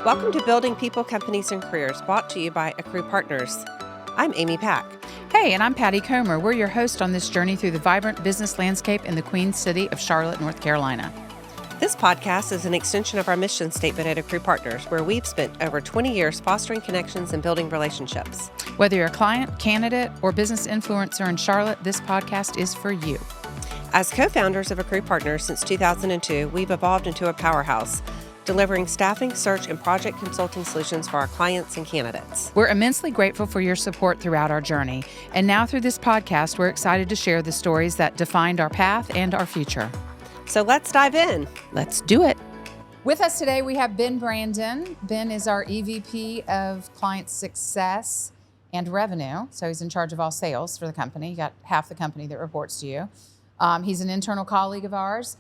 Welcome to Building People, Companies, and Careers, brought to you by AccruePartners. I'm Amy Pack. Hey, and I'm Patty Comer. We're your host on this journey through the vibrant business landscape in the Queen City of Charlotte, North Carolina. This podcast is an extension of our mission statement at AccruePartners, where we've spent over 20 years fostering connections and building relationships. Whether you're a client, candidate, or business influencer in Charlotte, this podcast is for you. As co-founders of AccruePartners since 2002, we've evolved into a powerhouse, delivering staffing, search, and project consulting solutions for our clients and candidates. We're immensely grateful for your support throughout our journey. And now through this podcast, we're excited to share the stories that defined our path and our future. So let's dive in. Let's do it. With us today, we have Ben Brandon. Ben is our EVP of Client Success and Revenue. So he's in charge of all sales for the company. You got half the company that reports to you. He's an internal colleague of ours.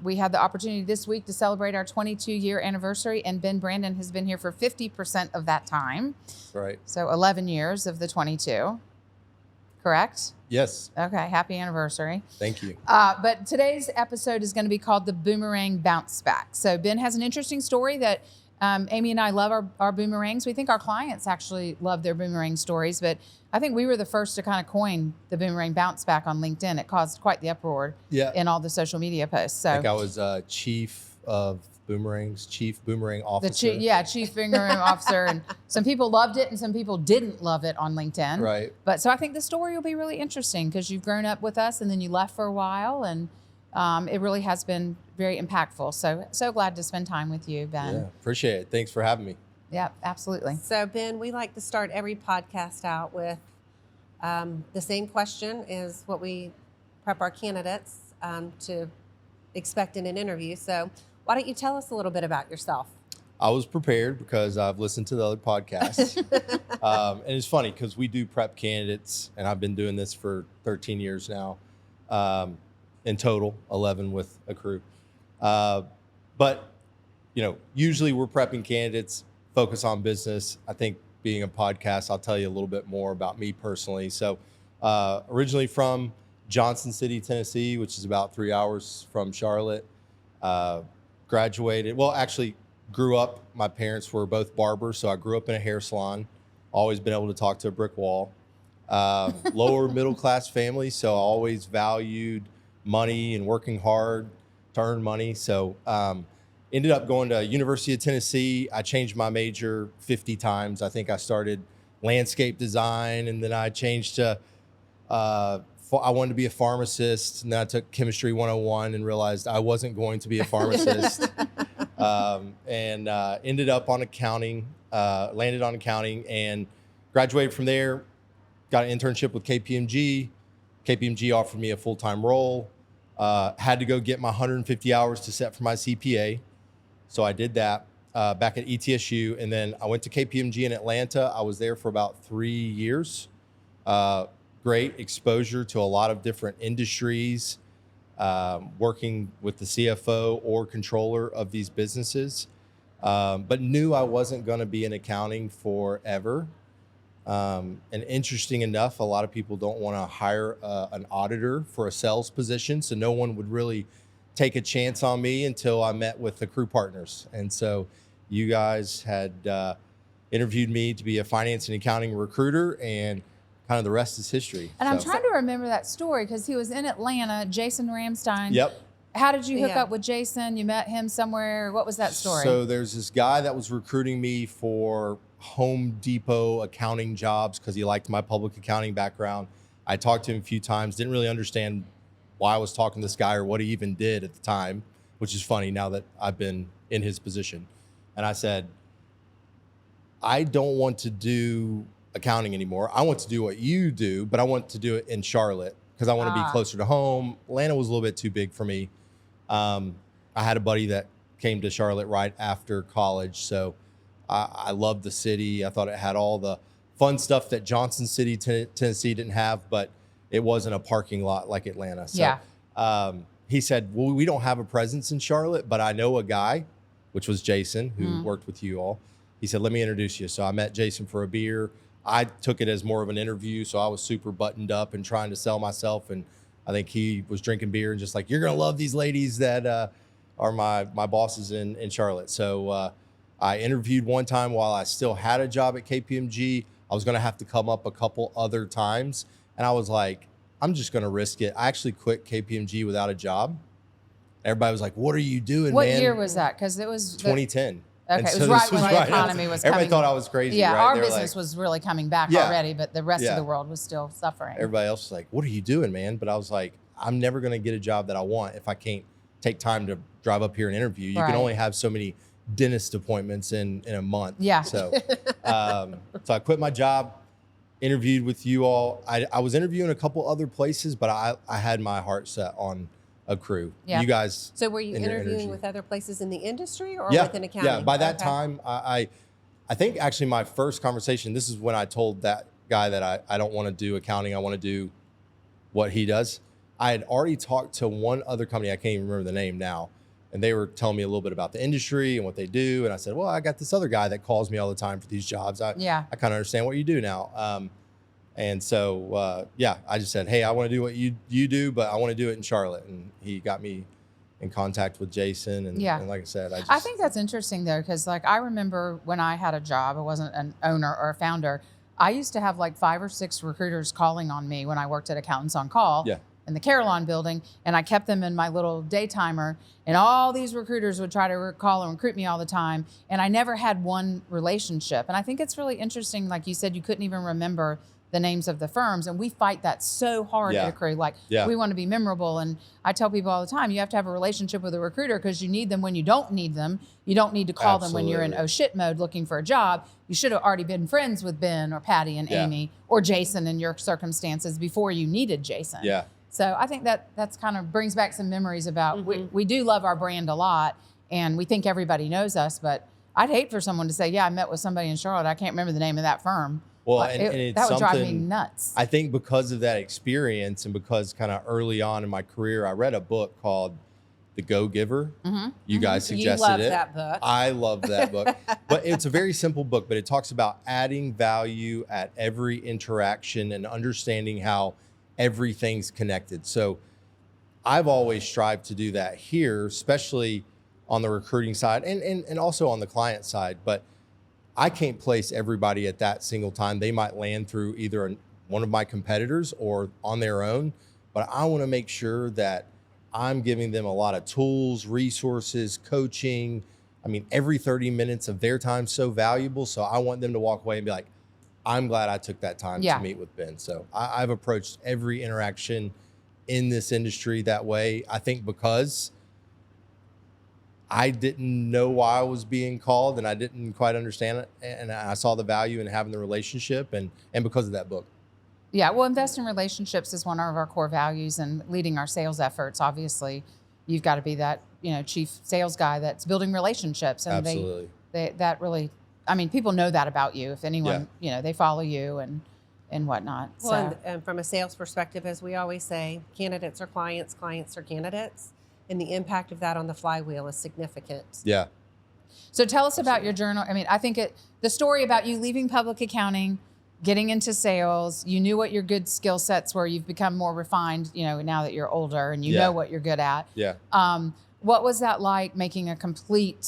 We had the opportunity this week to celebrate our 22-year anniversary, and Ben Brandon has been here for 50% of that time. Right. So 11 years of the 22. Correct? Yes. Okay, happy anniversary. Thank you. But today's episode is going to be called the Boomerang Bounce Back. So Ben has an interesting story that Amy and I love our boomerangs. We think our clients actually love their boomerang stories, but I think we were the first to kind of coin the boomerang bounce back on LinkedIn. It caused quite the uproar in all the social media posts. So I think I was chief of boomerangs, chief boomerang officer. Chief boomerang officer. And some people loved it and some people didn't love it on LinkedIn. Right. But so I think the story will be really interesting because you've grown up with us and then you left for a while, and it really has been very impactful. So glad to spend time with you, Ben. Yeah, appreciate it. Thanks for having me. Yeah, absolutely. So Ben, we like to start every podcast out with the same question is what we prep our candidates to expect in an interview. So why don't you tell us a little bit about yourself? I was prepared because I've listened to the other podcasts. And it's funny because we do prep candidates, and I've been doing this for 13 years now. In total, 11 with Accrue. But, usually we're prepping candidates, focus on business. I think being a podcast, I'll tell you a little bit more about me personally. So originally from Johnson City, Tennessee, which is about 3 hours from Charlotte. Graduated, grew up. My parents were both barbers, so I grew up in a hair salon. Always been able to talk to a brick wall. Lower middle class family, so I always valued money and working hard to earn money. So ended up going to University of Tennessee. I changed my major 50 times. I think I started landscape design, and then I changed to I wanted to be a pharmacist, and then I took chemistry 101 and realized I wasn't going to be a pharmacist. And ended up on accounting, landed on accounting, and graduated from there. Got an internship with KPMG. KPMG offered me a full-time role. Had to go get my 150 hours to set for my CPA. So I did that back at ETSU. And then I went to KPMG in Atlanta. I was there for about 3 years. Great exposure to a lot of different industries, working with the CFO or controller of these businesses. But knew I wasn't going to be in accounting forever. And interesting enough, a lot of people don't want to hire an auditor for a sales position. So no one would really take a chance on me until I met with AccruePartners. And so you guys had interviewed me to be a finance and accounting recruiter, and kind of the rest is history. And I'm trying to remember that story because he was in Atlanta, Jason Ramstein. Yep. How did you hook up with Jason? You met him somewhere. What was that story? So there's this guy that was recruiting me for Home Depot accounting jobs because he liked my public accounting background. I talked to him a few times, didn't really understand why I was talking to this guy or what he even did at the time, which is funny now that I've been in his position. And I said, I don't want to do accounting anymore. I want to do what you do, but I want to do it in Charlotte because I want to be closer to home. Atlanta was a little bit too big for me. I had a buddy that came to Charlotte right after college, so I loved the city. I thought it had all the fun stuff that Johnson City, Tennessee didn't have, but it wasn't a parking lot like Atlanta. So he said, well, we don't have a presence in Charlotte, but I know a guy, which was Jason, who worked with you all. He said, let me introduce you. So I met Jason for a beer. I took it as more of an interview, so I was super buttoned up and trying to sell myself. And I think he was drinking beer and just like, you're going to love these ladies that are my bosses in Charlotte. So I interviewed one time while I still had a job at KPMG. I was going to have to come up a couple other times. And I was like, I'm just going to risk it. I actually quit KPMG without a job. Everybody was like, what are you doing, What man? year was that? Because it was 2010. Okay, And it so was this right when the economy was coming. Everybody thought I was crazy, Yeah, right? our They were business like, was really coming back Yeah. already, but the rest of Yeah. the world was still suffering. everybody else was like, what are you doing, man? But I was like, I'm never going to get a job that I want if I can't take time to drive up here and interview. You Right. can only have so many dentist appointments in a month. Yeah. So, so I quit my job, interviewed with you all. I was interviewing a couple other places, but I had my heart set on Accrue. Yeah. You guys. So were you and your interviewing energy. with other places in the industry or Yeah. within accounting? Yeah. By that Okay. time, I think actually my first conversation, this is when I told that guy that I don't want to do accounting. I want to do what he does. I had already talked to one other company. I can't even remember the name now. And they were telling me a little bit about the industry and what they do. And I said, well, I got this other guy that calls me all the time for these jobs. I kind of understand what you do now. And so, I just said, hey, I want to do what you do, but I want to do it in Charlotte. And he got me in contact with Jason. And, Yeah. and like I said, I think that's interesting though, because like I remember when I had a job, I wasn't an owner or a founder. I used to have like 5 or 6 recruiters calling on me when I worked at Accountants on Call. Yeah. In the Carillon building, and I kept them in my little day timer, and all these recruiters would try to call and recruit me all the time, and I never had one relationship. And I think it's really interesting, like you said, you couldn't even remember the names of the firms, and we fight that so hard at Accrue. Like, we want to be memorable, and I tell people all the time, you have to have a relationship with a recruiter because you need them when you don't need them. You don't need to call them when you're in oh shit mode looking for a job. You should have already been friends with Ben or Patty and Amy or Jason in your circumstances before you needed Jason. Yeah. So I think that's kind of brings back some memories about we do love our brand a lot, and we think everybody knows us, but I'd hate for someone to say, yeah, I met with somebody in Charlotte. I can't remember the name of that firm. Well, Like, and it's that would drive me something- nuts. I think because of that experience and because kind of early on in my career, I read a book called The Go-Giver. You guys suggested You love it. that book. I love that book. But it's a very simple book, but it talks about adding value at every interaction and understanding how everything's connected. So I've always strived to do that here, especially on the recruiting side and also on the client side. But I can't place everybody at that single time. They might land through either one of my competitors or on their own. But I want to make sure that I'm giving them a lot of tools, resources, coaching. I mean, every 30 minutes of their time is so valuable. So I want them to walk away and be like, I'm glad I took that time to meet with Ben. So I've approached every interaction in this industry that way. I think because I didn't know why I was being called and I didn't quite understand it. And I saw the value in having the relationship and because of that book. Yeah, well, invest in relationships is one of our core values, and leading our sales efforts. Obviously, you've got to be that chief sales guy that's building relationships, and Absolutely. that really, I mean, people know that about you. If anyone, they follow you and whatnot. Well, So and from a sales perspective, as we always say, candidates are clients, clients are candidates, and the impact of that on the flywheel is significant. Yeah. So tell us about your journal. I mean, I think the story about you leaving public accounting, getting into sales, you knew what your good skill sets were. You've become more refined, now that you're older and you know what you're good at. Yeah. What was that like, making a complete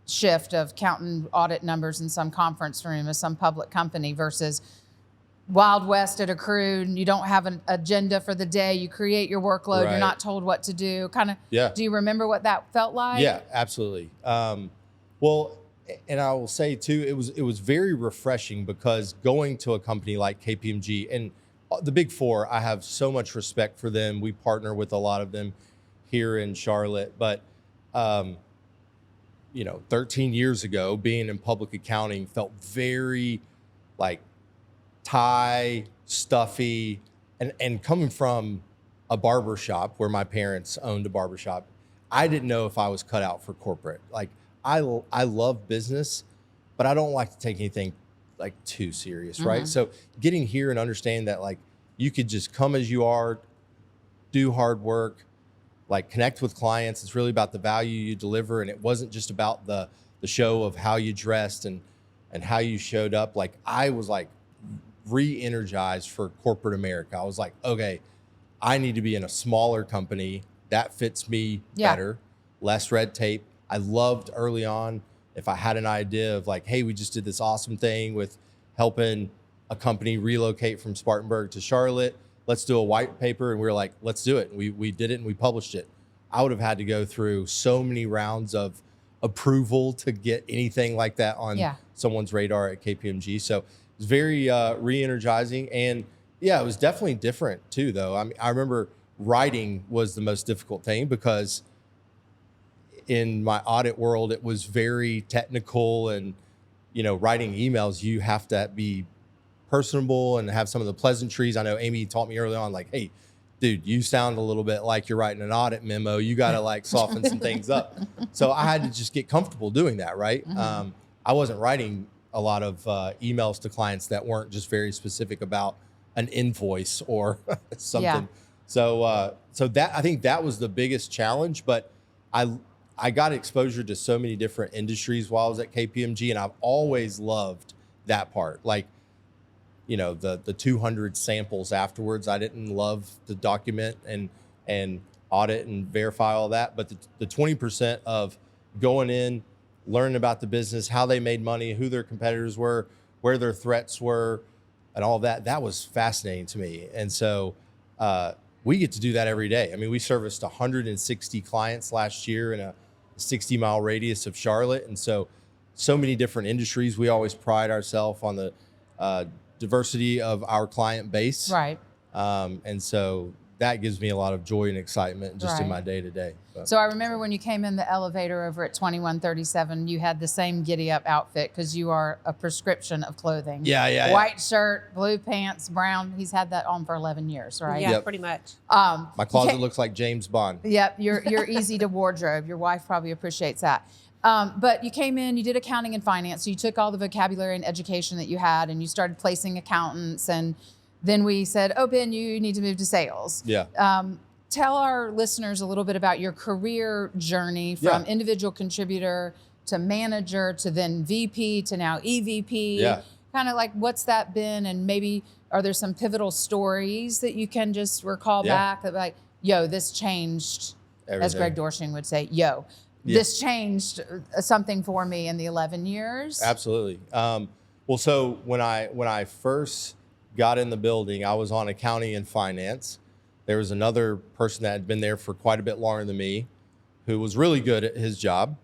shift of counting audit numbers in some conference room of some public company versus Wild West at Accrue, and you don't have an agenda for the day. You create your workload. Right. You're not told what to do. Kind of. Yeah. Do you remember what that felt like? Yeah, absolutely. Well, and I will say too, it was very refreshing because going to a company like KPMG and the Big Four, I have so much respect for them. We partner with a lot of them here in Charlotte, but 13 years ago, being in public accounting felt very like stuffy, and coming from a barber shop where my parents owned a barber shop, I didn't know if I was cut out for corporate. Like I love business, but I don't like to take anything like too serious, right? So getting here and understanding that like you could just come as you are, do hard work, like connect with clients. It's really about the value you deliver, and it wasn't just about the show of how you dressed and how you showed up. Like I was like re-energized for corporate America. I was like, okay, I need to be in a smaller company that fits me better, less red tape. I loved early on if I had an idea of like, hey, we just did this awesome thing with helping a company relocate from Spartanburg to Charlotte, let's do a white paper. And we were like, let's do it. And we did it and we published it. I would have had to go through so many rounds of approval to get anything like that on someone's radar at KPMG. So it was very re-energizing. And yeah, it was definitely different too, though. I mean, I remember writing was the most difficult thing because in my audit world, it was very technical, and, you know, writing emails, you have to be personable and have some of the pleasantries. I know Amy taught me early on, like, hey, dude, you sound a little bit like you're writing an audit memo. You got to like soften some things up. So I had to just get comfortable doing that, right? I wasn't writing a lot of emails to clients that weren't just very specific about an invoice or something. Yeah. So that, I think that was the biggest challenge, but I got exposure to so many different industries while I was at KPMG, and I've always loved that part. Like, you know, the 200 samples afterwards, I didn't love to document and audit and verify all that, but the 20% of going in, learning about the business, how they made money, who their competitors were, where their threats were, and all that, that was fascinating to me. And so we get to do that every day. I mean, we serviced 160 clients last year in a 60-mile radius of Charlotte. And so many different industries. We always pride ourselves on the diversity of our client base. Right. And so that gives me a lot of joy and excitement just in my day-to-day. So I remember when you came in the elevator over at 2137, you had the same giddy up outfit because you are a prescription of clothing. Yeah. White shirt, blue pants, brown. He's had that on for 11 years, right? Yeah, pretty much. My closet looks like James Bond. Yep, you're easy to wardrobe. Your wife probably appreciates that. But you came in, you did accounting and finance. So you took all the vocabulary and education that you had and you started placing accountants. And then we said, oh, Ben, you need to move to sales. Yeah. Tell our listeners a little bit about your career journey from individual contributor to manager to then VP to now EVP. Yeah. Kind of like what's that been? And maybe are there some pivotal stories that you can just recall back that like, yo, this changed, everything. As Greg Dorshing would say, yo. This changed something for me in the 11 years. Absolutely. Well, so when I first got in the building, I was on accounting and finance. There was another person that had been there for quite a bit longer than me who was really good at his job.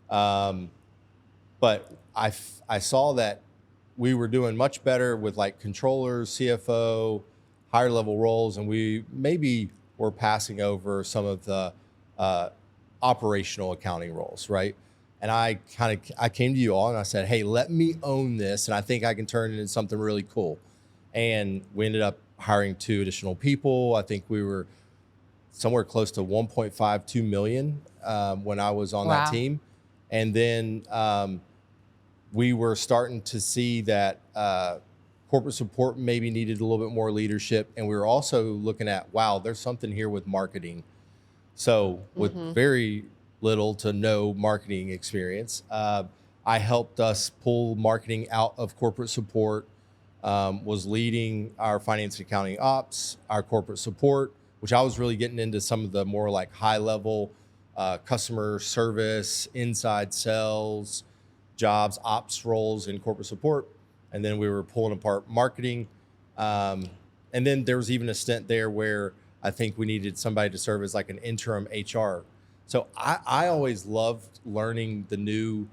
But I saw that we were doing much better with like controllers, CFO, higher level roles, and we maybe were passing over some of the operational accounting roles, right? And I came to you all and I said, hey, let me own this, and I think I can turn it into something really cool. And we ended up hiring 2 additional people. I think we were somewhere close to 1.52 million when I was on that team. And then we were starting to see that corporate support maybe needed a little bit more leadership. And we were also looking at, wow, there's something here with marketing. So with very little to no marketing experience, I helped us pull marketing out of corporate support, was leading our finance and accounting ops, our corporate support, which I was really getting into some of the more like high level customer service, inside sales, jobs, ops roles in corporate support. And then we were pulling apart marketing. And then there was even a stint there where I think we needed somebody to serve as like an interim HR. So I always loved learning the new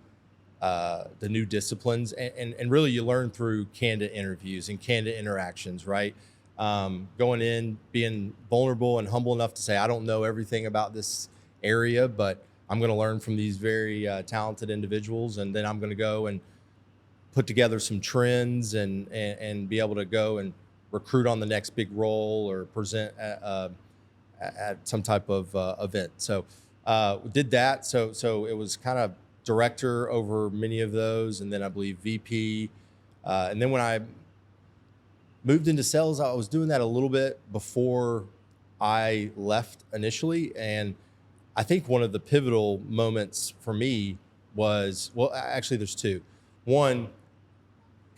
disciplines, and really you learn through candidate interviews and candidate interactions, right? Going in, being vulnerable and humble enough to say, I don't know everything about this area, but I'm going to learn from these very talented individuals, and then I'm going to go and put together some trends and be able to go and recruit on the next big role or present at some type of event. So we did that. So it was kind of director over many of those, and then I believe VP. And then when I moved into sales, I was doing that a little bit before I left initially. And I think one of the pivotal moments for me was, well, actually there's 2. One,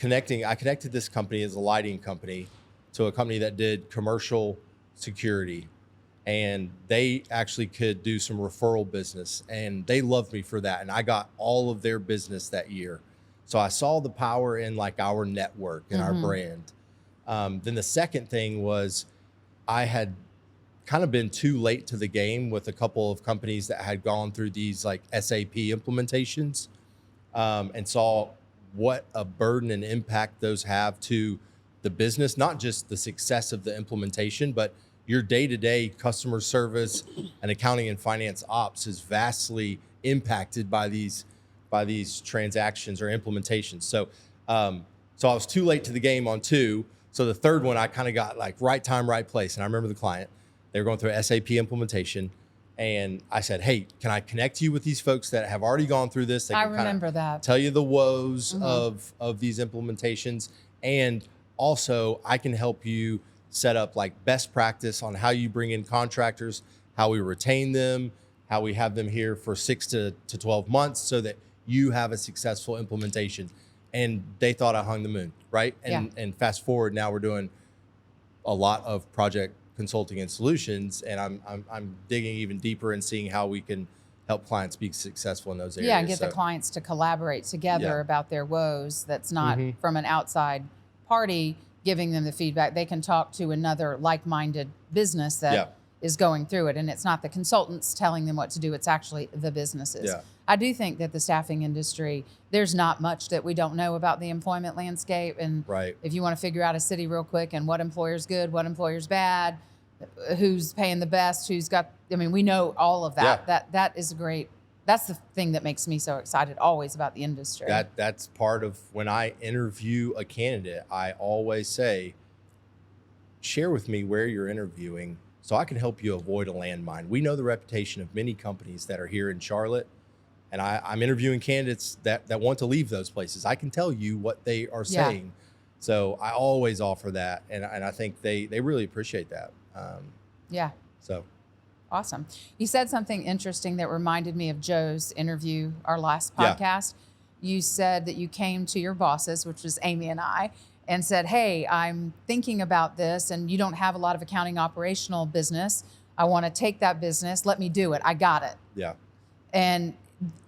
I connected this company as a lighting company to a company that did commercial security. and they actually could do some referral business, and they loved me for that. And I got all of their business that year. So I saw the power in like our network and our brand. Then the second thing was I had kind of been too late to the game with a couple of companies that had gone through these like SAP implementations, and saw what a burden and impact those have to the business, not just the success of the implementation, but your day-to-day customer service and accounting and finance ops is vastly impacted by these transactions or implementations. So so I was too late to the game on two. So the third one, I kind of got like right time, right place. And I remember the client, they were going through an SAP implementation. And I said, hey, can I connect you with these folks that have already gone through this? They I can remember that. tell you the woes of these implementations. And also I can help you set up like best practice on how you bring in contractors, how we retain them, how we have them here for 6 to 12 months so that you have a successful implementation. And they thought I hung the moon, right? And fast forward, now we're doing a lot of project consulting and solutions, and I'm digging even deeper and seeing how we can help clients be successful in those areas. Yeah, and get the clients to collaborate together about their woes. That's not from an outside party giving them the feedback. They can talk to another like-minded business that is going through it. And it's not the consultants telling them what to do. It's actually the businesses. Yeah. I do think that the staffing industry, there's not much that we don't know about the employment landscape. And if you want to figure out a city real quick and what employer's good, what employer's bad, who's paying the best, who's got, I mean, we know all of that. Yeah. That is great. That's the thing that makes me so excited always about the industry. That's part of when I interview a candidate, I always say, share with me where you're interviewing so I can help you avoid a landmine. We know the reputation of many companies that are here in Charlotte, and I'm interviewing candidates that want to leave those places. I can tell you what they are saying. So I always offer that, and I think they really appreciate that. So. Awesome. You said something interesting that reminded me of Joe's interview, our last podcast. You said that you came to your bosses, which was Amy and I, and said, hey, I'm thinking about this, and you don't have a lot of accounting operational business. I want to take that business. Let me do it. I got it. Yeah. And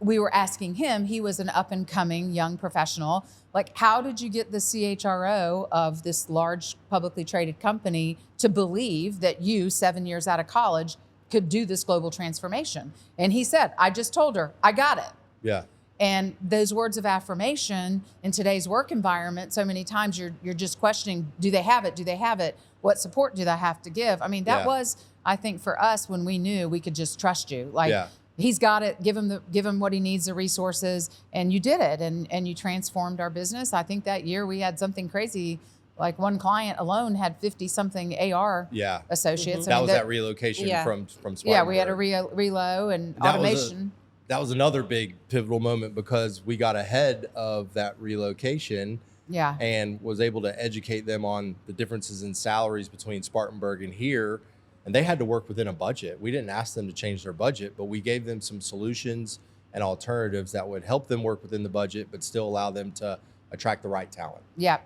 we were asking him, he was an up and coming young professional. Like, how did you get the CHRO of this large publicly traded company to believe that you, 7 years out of college, could do this global transformation? And he said, I just told her, I got it. Yeah. And those words of affirmation in today's work environment, so many times you're just questioning, do they have it? Do they have it? What support do they have to give? I mean, that was, I think, for us when we knew we could just trust you. Like, he's got it, give him what he needs, the resources, and you did it, and you transformed our business. I think that year we had something crazy. Like one client alone had 50-something AR associates. That was that relocation from Spartanburg. Yeah, we had a relo and automation. That was another big pivotal moment because we got ahead of that relocation and was able to educate them on the differences in salaries between Spartanburg and here. And they had to work within a budget. We didn't ask them to change their budget, but we gave them some solutions and alternatives that would help them work within the budget, but still allow them to attract the right talent. Yeah.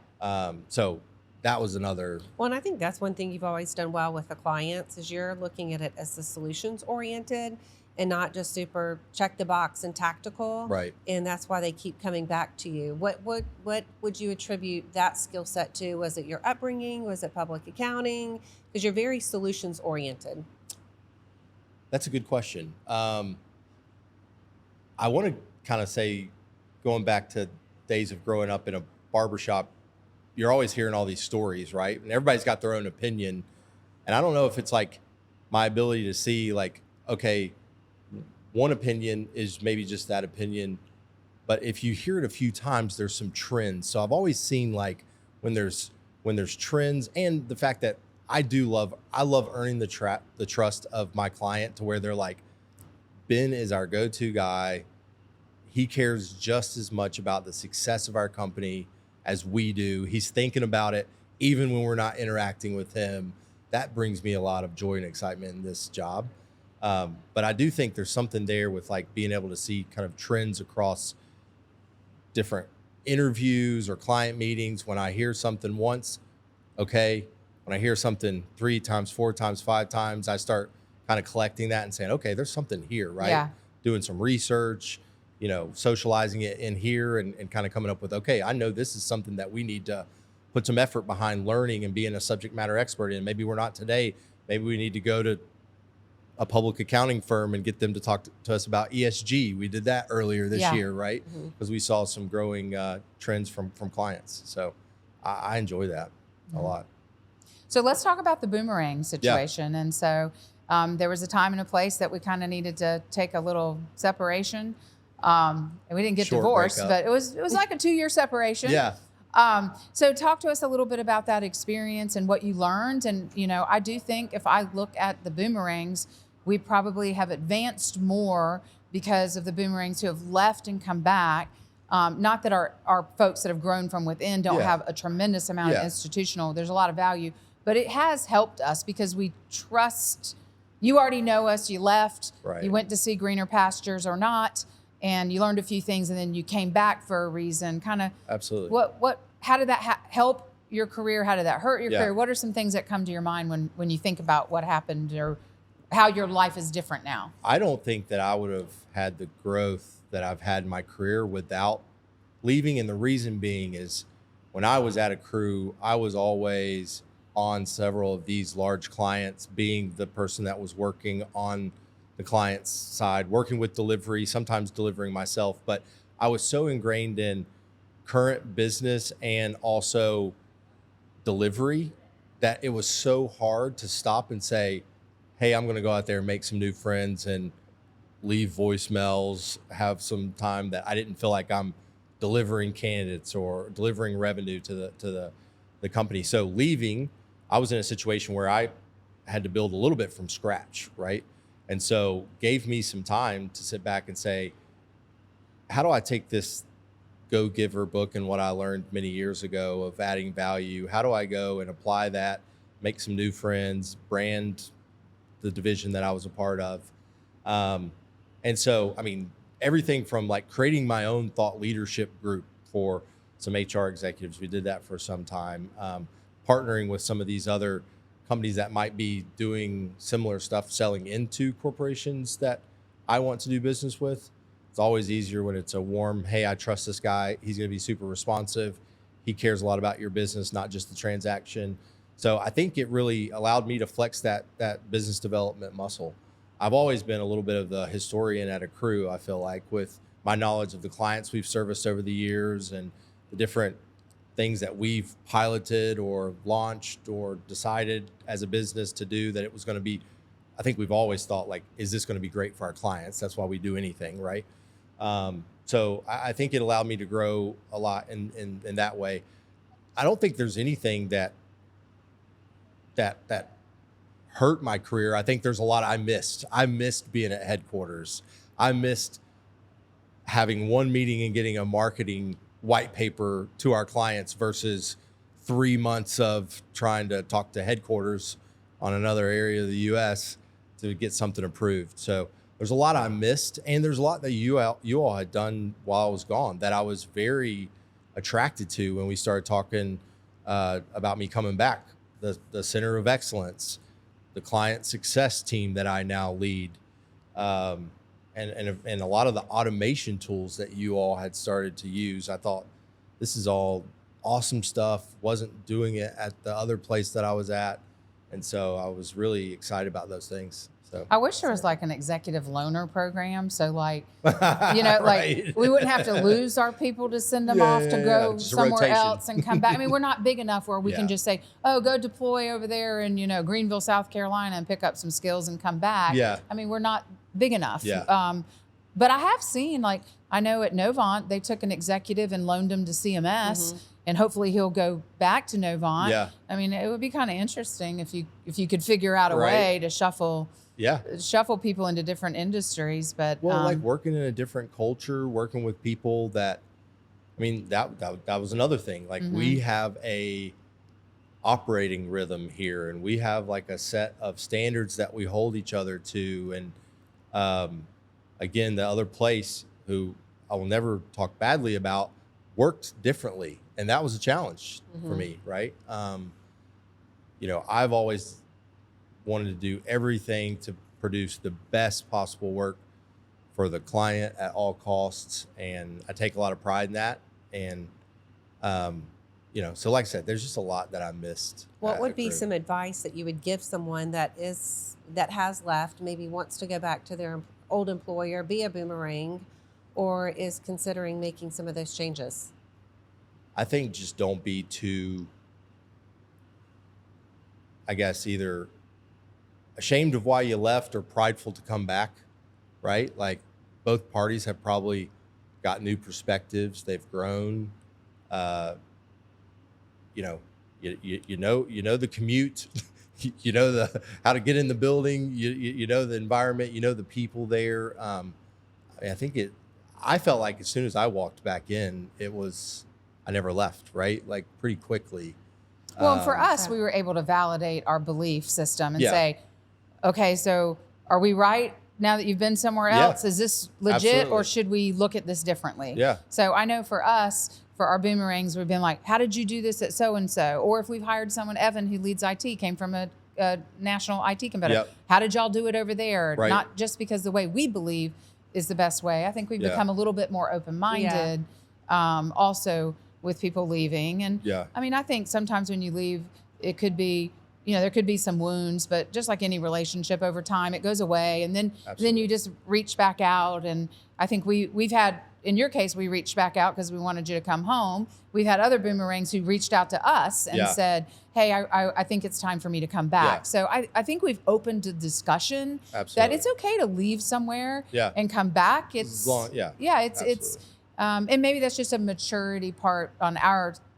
So that was another. Well, and I think that's one thing you've always done well with the clients is you're looking at it as the solutions oriented and not just super check the box and tactical. Right. And that's why they keep coming back to you. What would you attribute that skill set to? Was it your upbringing? Was it public accounting? Because you're very solutions oriented. That's a good question. I want to kind of say, going back to days of growing up in a barbershop, you're always hearing all these stories, right? And everybody's got their own opinion. And I don't know if it's like my ability to see like, okay, one opinion is maybe just that opinion, but if you hear it a few times, there's some trends. So I've always seen like when there's trends, and the fact that I love earning the trust of my client to where they're like, Ben is our go-to guy. He cares just as much about the success of our company as we do. He's thinking about it even when we're not interacting with him. That brings me a lot of joy and excitement in this job. But I do think there's something there with like being able to see kind of trends across different interviews or client meetings. When I hear something once, okay. When I hear something 3 times, 4 times, 5 times, I start kind of collecting that and saying, okay, there's something here, right? Yeah. Doing some research, socializing it in here and kind of coming up with, okay, I know this is something that we need to put some effort behind learning and being a subject matter expert in. Maybe we're not today. Maybe we need to go to a public accounting firm and get them to talk to us about ESG. We did that earlier this year, right? Because we saw some growing trends from clients. So I enjoy that a lot. So let's talk about the Boomerang situation. And so there was a time and a place that we kind of needed to take a little separation. And we didn't get Short divorced, breakup. but it was like a 2-year separation. Yeah. So talk to us a little bit about that experience and what you learned. And, I do think if I look at the Boomerangs, we probably have advanced more because of the Boomerangs who have left and come back. Not that our folks that have grown from within don't have a tremendous amount of institutional, there's a lot of value, but it has helped us because we trust, you already know us, you left, you went to see greener pastures or not, and you learned a few things and then you came back for a reason. Kind of Absolutely. How did that help your career? How did that hurt your career? What are some things that come to your mind when you think about what happened or how your life is different now? I don't think that I would have had the growth that I've had in my career without leaving. And the reason being is when I was at Accrue, I was always on several of these large clients, being the person that was working on the client's side, working with delivery, sometimes delivering myself. But I was so ingrained in current business and also delivery that it was so hard to stop and say, hey, I'm going to go out there and make some new friends and leave voicemails, have some time that I didn't feel like I'm delivering candidates or delivering revenue to the company. So leaving, I was in a situation where I had to build a little bit from scratch, right? And so gave me some time to sit back and say, how do I take this Go Giver book and what I learned many years ago of adding value? How do I go and apply that, make some new friends, brand the division that I was a part of? And so, everything from like creating my own thought leadership group for some HR executives. We did that for some time. Partnering with some of these other companies that might be doing similar stuff, selling into corporations that I want to do business with. It's always easier when it's a warm, hey, I trust this guy. He's going to be super responsive. He cares a lot about your business, not just the transaction. So I think it really allowed me to flex that business development muscle. I've always been a little bit of the historian at Accrue, I feel like, with my knowledge of the clients we've serviced over the years and the different things that we've piloted or launched or decided as a business to do, that it was going to be, I think we've always thought like, is this going to be great for our clients? That's why we do anything, right? So I think it allowed me to grow a lot in that way. I don't think there's anything that hurt my career. I think there's a lot I missed. I missed being at headquarters. I missed having one meeting and getting a marketing white paper to our clients versus 3 months of trying to talk to headquarters on another area of the U.S. to get something approved. So there's a lot I missed, and there's a lot that you all had done while I was gone that I was very attracted to when we started talking about me coming back. The Center of Excellence, the client success team that I now lead, and a lot of the automation tools that you all had started to use. I thought this is all awesome stuff. Wasn't doing it at the other place that I was at, and so I was really excited about those things. So I wish there was like an executive loaner program. So like, Right. like we wouldn't have to lose our people to send them off to go Just a somewhere rotation. else and come back. We're not big enough where we can just say, oh, go deploy over there in, Greenville, South Carolina and pick up some skills and come back. Yeah. We're not big enough. Yeah. But I have seen, I know at Novant, they took an executive and loaned him to CMS. And hopefully he'll go back to Novant. Yeah. It would be kind of interesting if you could figure out a way to shuffle people into different industries. But like working in a different culture, working with people that was another thing. Like we have a operating rhythm here, and we have like a set of standards that we hold each other to. And again, the other place, who I will never talk badly about, worked differently, and that was a challenge for me, right? I've always wanted to do everything to produce the best possible work for the client at all costs. And I take a lot of pride in that. And, so like I said, there's just a lot that I missed. What would be Accrue. some advice that you would give someone that has left, maybe wants to go back to their old employer, be a Boomerang, or is considering making some of those changes? I think just don't be too, I guess, either ashamed of why you left or prideful to come back, right? Like both parties have probably got new perspectives. They've grown. You know the commute, you know how to get in the building, you know the environment, you know the people there. I felt like as soon as I walked back in, I never left, right? Like pretty quickly. Well, and for us, we were able to validate our belief system and Yeah. say, okay, so are we right now that you've been somewhere Yeah. else? Is this legit Absolutely. or should we look at this differently? Yeah. So I know for us, for our Boomerangs, we've been like, how did you do this at so-and-so? Or if we've hired someone, Evan, who leads IT, came from a national IT competitor. Yep. How did y'all do it over there? Right. Not just because the way we believe is the best way. I think we've Yeah. become a little bit more open-minded, also with people leaving. And Yeah. I mean, I think sometimes when you leave, it could be, there could be some wounds, but just like any relationship over time, it goes away. And then Absolutely. you just reach back out. And I think we've had, in your case, we reached back out because we wanted you to come home. We've had other Boomerangs who reached out to us and Yeah. said, hey, I think it's time for me to come back. Yeah. So I think we've opened the discussion that Absolutely. it's okay to leave somewhere Yeah. and come back. As long- yeah. It's and maybe that's just a maturity part on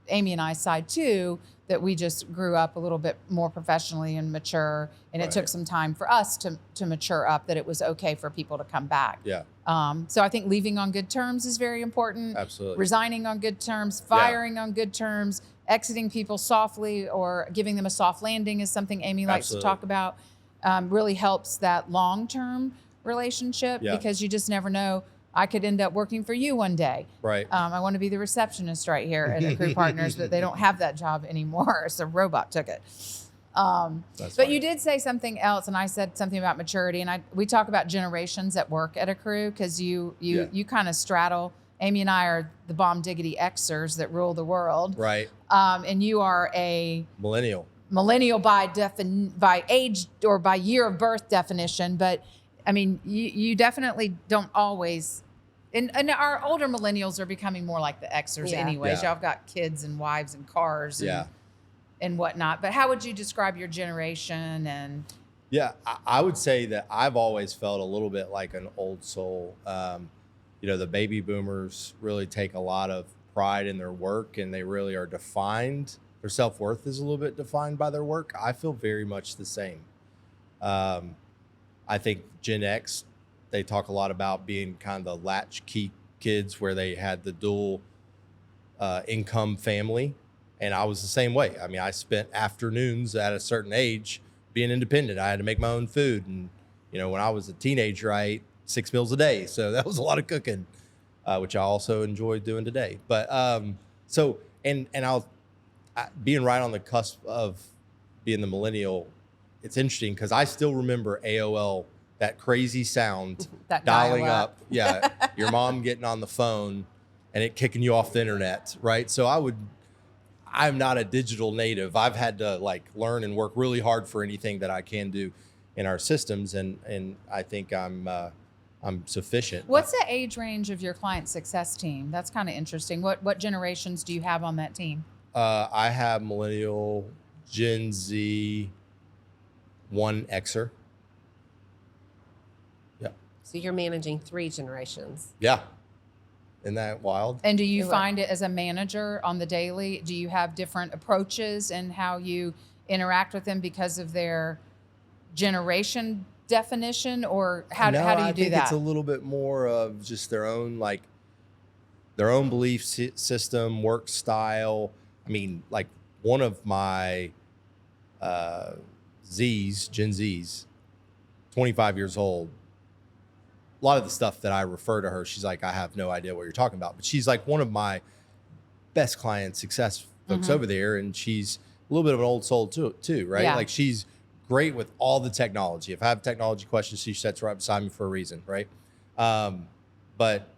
Amy and I's side too, that we just grew up a little bit more professionally and mature, and it Right. took some time for us to mature up that it was okay for people to come back. Yeah. So I think leaving on good terms is very important. Absolutely. Resigning on good terms, firing on good terms, exiting people softly or giving them a soft landing is something Amy likes Absolutely. to talk about. Really helps that long-term relationship Yeah. because you just never know. I could end up working for you one day. Right. I want to be the receptionist right here at AccruePartners, but they don't have that job anymore. So a robot took it. That's But fine. you did say something else, and I said something about maturity, and we talk about generations at work at Accrue because you kind of straddle. Amy and I are the bomb diggity Xers that rule the world, Right. and you are a Millennial by age or by year of birth definition. But I mean, you definitely don't always. And our older millennials are becoming more like the Xers Yeah. anyways. Yeah. Y'all got kids and wives and cars and whatnot. But how would you describe your generation? And Yeah, I would say that I've always felt a little bit like an old soul. The baby boomers really take a lot of pride in their work, and they really are defined. Their self-worth is a little bit defined by their work. I feel very much the same. I think Gen X, they talk a lot about being kind of the latchkey kids where they had the dual income family. And I was the same way. I mean, I spent afternoons at a certain age being independent. I had to make my own food. And, when I was a teenager, I ate 6 meals a day. So that was a lot of cooking, which I also enjoy doing today. But being right on the cusp of being the millennial, it's interesting because I still remember AOL, that crazy sound, That dialing dial-up. up. Yeah. Your mom getting on the phone and it kicking you off the internet. Right. So I'm not a digital native. I've had to learn and work really hard for anything that I can do in our systems. And I think I'm sufficient. what's the age range of your client success team? That's kind of interesting. What generations do you have on that team? I have millennial, Gen Z, one Xer. Yeah. So you're managing 3 generations. Yeah. Isn't that wild? And do you It find it as a manager on the daily? Do you have different approaches in how you interact with them because of their generation definition, or how do you I do think that? It's a little bit more of just their own belief system, work style. I mean, one of my Gen Zs, 25 years old. A lot of the stuff that I refer to her, she's like, I have no idea what you're talking about. But she's like one of my best client success folks over there, and she's a little bit of an old soul too, right? Yeah. She's great with all the technology. If I have technology questions, she sits right beside me for a reason, right? But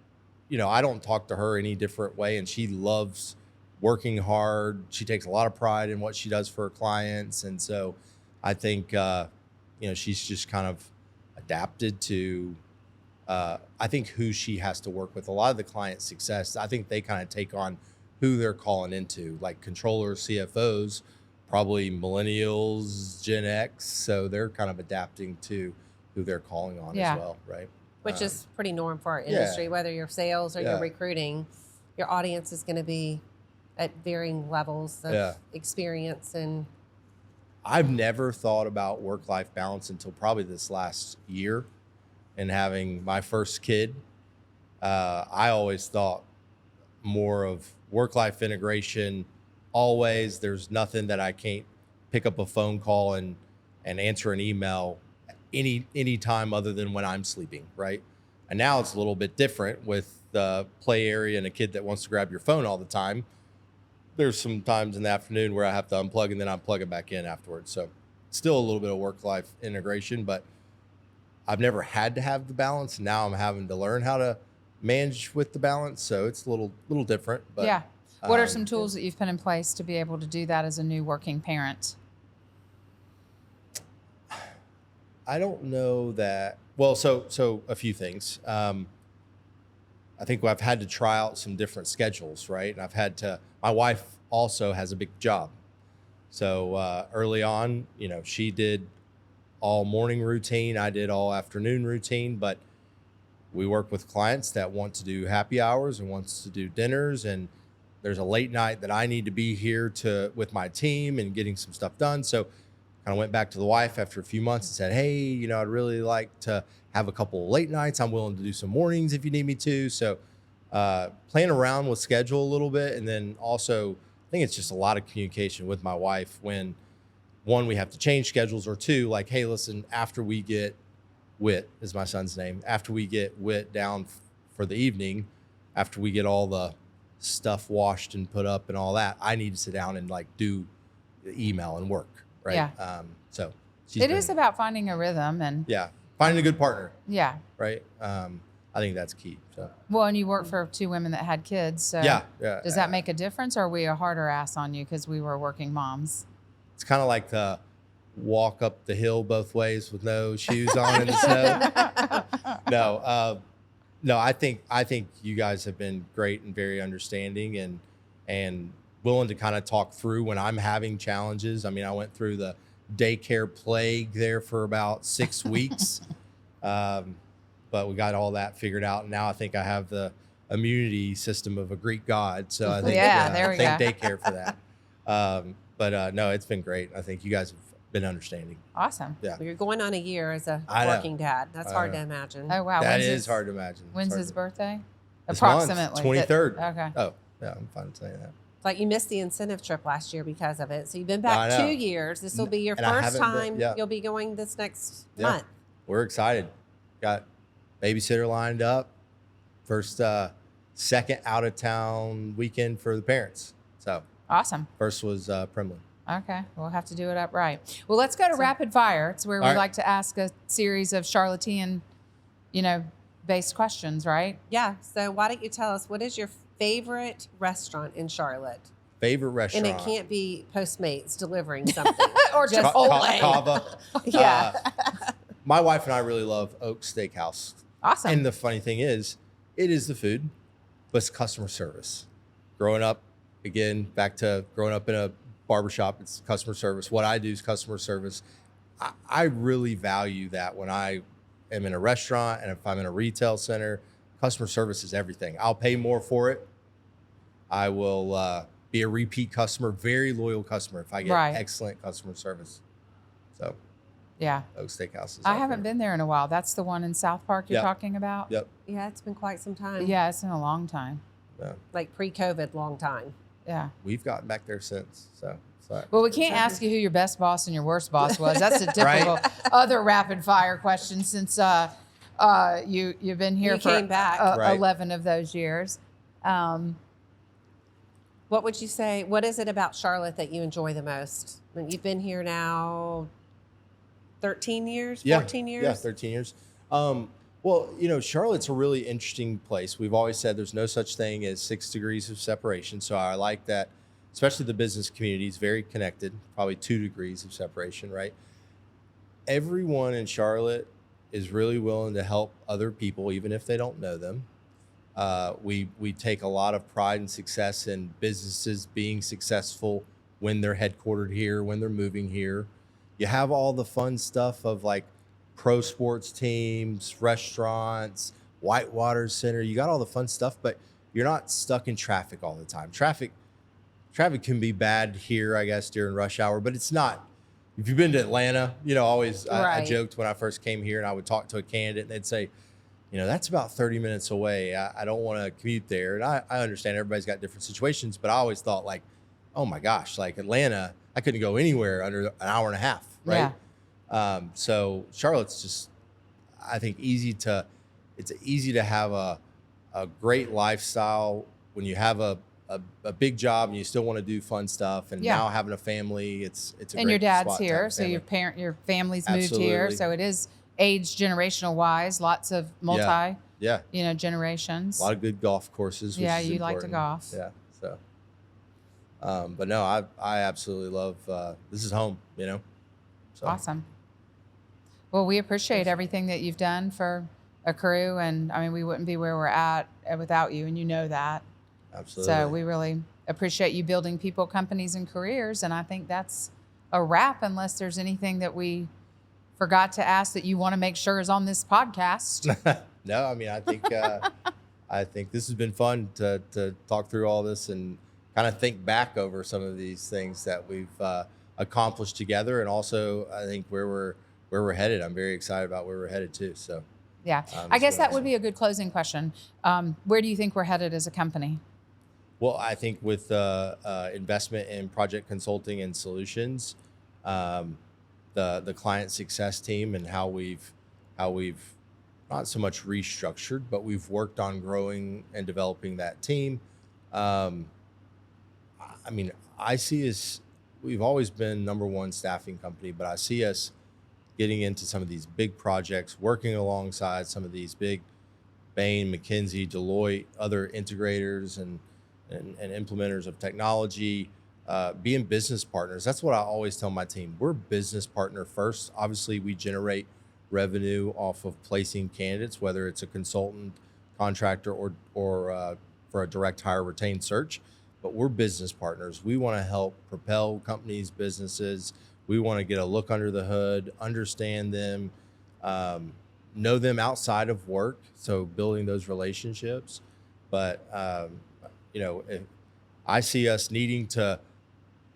I don't talk to her any different way, and she loves working hard. She takes a lot of pride in what she does for her clients, and so I think she's just kind of adapted to I think who she has to work with. A lot of the client success, I think they kind of take on who they're calling into, like controllers, CFOs, probably millennials, Gen X. So they're kind of adapting to who they're calling on as well, right? Which is pretty norm for our industry, whether you're sales or you're recruiting. Your audience is going to be at varying levels of experience. And I've never thought about work-life balance until probably this last year and having my first kid. I always thought more of work-life integration. Always, there's nothing that I can't pick up a phone call and answer an email any time other than when I'm sleeping, right? And now it's a little bit different with the play area and a kid that wants to grab your phone all the time. There's some times in the afternoon where I have to unplug and then unplug it back in afterwards. So still a little bit of work-life integration, but I've never had to have the balance. Now I'm having to learn how to manage with the balance. So it's a little different. But, what are some tools that you've put in place to be able to do that as a new working parent? I don't know that. Well, so a few things. I think I've had to try out some different schedules, right? And my wife also has a big job. So early on, she did all morning routine. I did all afternoon routine, but we work with clients that want to do happy hours and wants to do dinners. And there's a late night that I need to be here with my team and getting some stuff done. So kind of went back to the wife after a few months and said, hey, I'd really like to have a couple of late nights. I'm willing to do some mornings if you need me to. So playing around with schedule a little bit. And then also, I think it's just a lot of communication with my wife when, one, we have to change schedules, or two, like, hey, listen, after we get Whit is my son's name. After we get Whit down for the evening, after we get all the stuff washed and put up and all that, I need to sit down and do the email and work. Right. Yeah. So it is about finding a rhythm and finding a good partner. Yeah. Right. I think that's key. So. Well, and you work for two women that had kids. So does that make a difference, or are we a harder ass on you because we were working moms? It's kind of like the walk up the hill both ways with no shoes on in the snow. No, I think you guys have been great and very understanding and willing to kind of talk through when I'm having challenges. I mean, I went through the daycare plague there for about 6 weeks, but we got all that figured out. And now I think I have the immunity system of a Greek god. So I think, there we go. daycare for that. But no, it's been great. I think you guys have been understanding. Awesome. Yeah. well, you're going on a year as a working dad. That's hard to imagine. Oh, wow. That is hard to imagine. When's his birthday? This Approximately. month, 23rd. Okay. Oh, yeah, I'm fine saying that. Like you missed the incentive trip last year because of it. So you've been back 2 years. This will be your And I first haven't time been- you'll be going this next month. We're excited. Got babysitter lined up. First, second out of town weekend for the parents. So Awesome. first was Primland. Okay. We'll have to do it upright. Well, let's go to rapid fire. It's where we like to ask a series of Charlottean, based questions, right? Yeah. So why don't you tell us, what is your favorite restaurant in Charlotte? Favorite restaurant. And it can't be Postmates delivering something. Or Just Chipotle. Kava. Yeah. My wife and I really love Oak Steakhouse. Awesome. And the funny thing is, it is the food, but it's customer service. Growing up, again, back to growing up in a barbershop, it's customer service. What I do is customer service. I really value that when I am in a restaurant and if I'm in a retail center. Customer service is everything. I'll pay more for it. I will be a repeat customer, very loyal customer if I get excellent customer service. So, yeah. Oak Steakhouse is I haven't been there in a while. That's the one in South Park you're talking about? Yep. Yeah, it's been quite some time. Yeah, it's been a long time. Yeah. Like pre-COVID, long time. Yeah. We've gotten back there since. So, well, we can't ask you who your best boss and your worst boss was. That's a typical other rapid fire question since you've been here for came back. 11 of those years. What would you say? What is it about Charlotte that you enjoy the most? When you've been here now 13 years, Yeah, 14 years? Yeah, 13 years. Well, Charlotte's a really interesting place. We've always said there's no such thing as 6 degrees of separation. So I like that, especially the business community is very connected, probably 2 degrees of separation, right? Everyone in Charlotte is really willing to help other people, even if they don't know them. We take a lot of pride and success in businesses being successful when they're headquartered here, when they're moving here. You have all the fun stuff of like pro sports teams, restaurants, Whitewater Center. You got all the fun stuff, but you're not stuck in traffic all the time. Traffic can be bad here, I guess, during rush hour, but it's not. If you've been to Atlanta, always I Right. joked when I first came here and I would talk to a candidate and they'd say, that's about 30 minutes away. I don't want to commute there. And I understand everybody's got different situations, but I always thought like, oh my gosh, like Atlanta, I couldn't go anywhere under an hour and a half, right? So Charlotte's just, I think it's easy to have a great lifestyle when you have a big job and you still want to do fun stuff. And now having a family, it's a And great your dad's spot to have here, a so family. your family's moved here, Absolutely. so it is age generational wise, lots of multi, Yeah. generations. A lot of good golf courses. Which Yeah, is you like to important. golf. Yeah. So, but no, I absolutely love, this is home, So Awesome. Well, we appreciate everything that you've done for Accrue, and I mean, we wouldn't be where we're at without you, and you know that. Absolutely. So we really appreciate you building people, companies, and careers, and I think that's a wrap, unless there's anything that we forgot to ask that you want to make sure is on this podcast. No, I mean, I think this has been fun to talk through all this and kind of think back over some of these things that we've accomplished together, and also I think where we're headed. I'm very excited about where we're headed too. So Yeah. I guess that would be a good closing question. Where do you think we're headed as a company? Well, I think with investment in project consulting and solutions, the client success team and how we've not so much restructured, but we've worked on growing and developing that team. I mean, I see us, we've always been number one staffing company, but I see us getting into some of these big projects, working alongside some of these big Bain, McKinsey, Deloitte, other integrators and implementers of technology, being business partners. That's what I always tell my team. We're business partner first. Obviously, we generate revenue off of placing candidates, whether it's a consultant, contractor, or for a direct hire retained search. But we're business partners. We want to help propel companies, businesses. We want to get a look under the hood, understand them, know them outside of work. So building those relationships. But if I see us needing to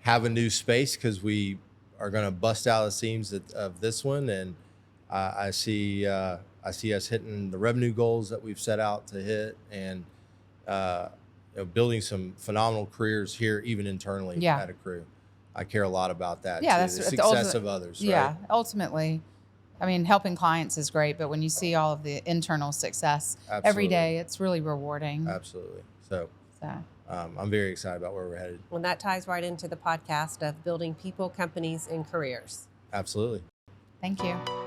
have a new space because we are going to bust out the seams of this one, and I see us hitting the revenue goals that we've set out to hit, and building some phenomenal careers here, even internally at Accrue. I care a lot part too. Yeah, The success of others. Yeah, right? Ultimately, I mean, helping clients is great, but when you see all of the internal success every Absolutely. day, it's really rewarding. Absolutely. So So, I'm very excited about where we're headed. Well, that ties right into the podcast of building people, companies, and careers. Absolutely. thank you.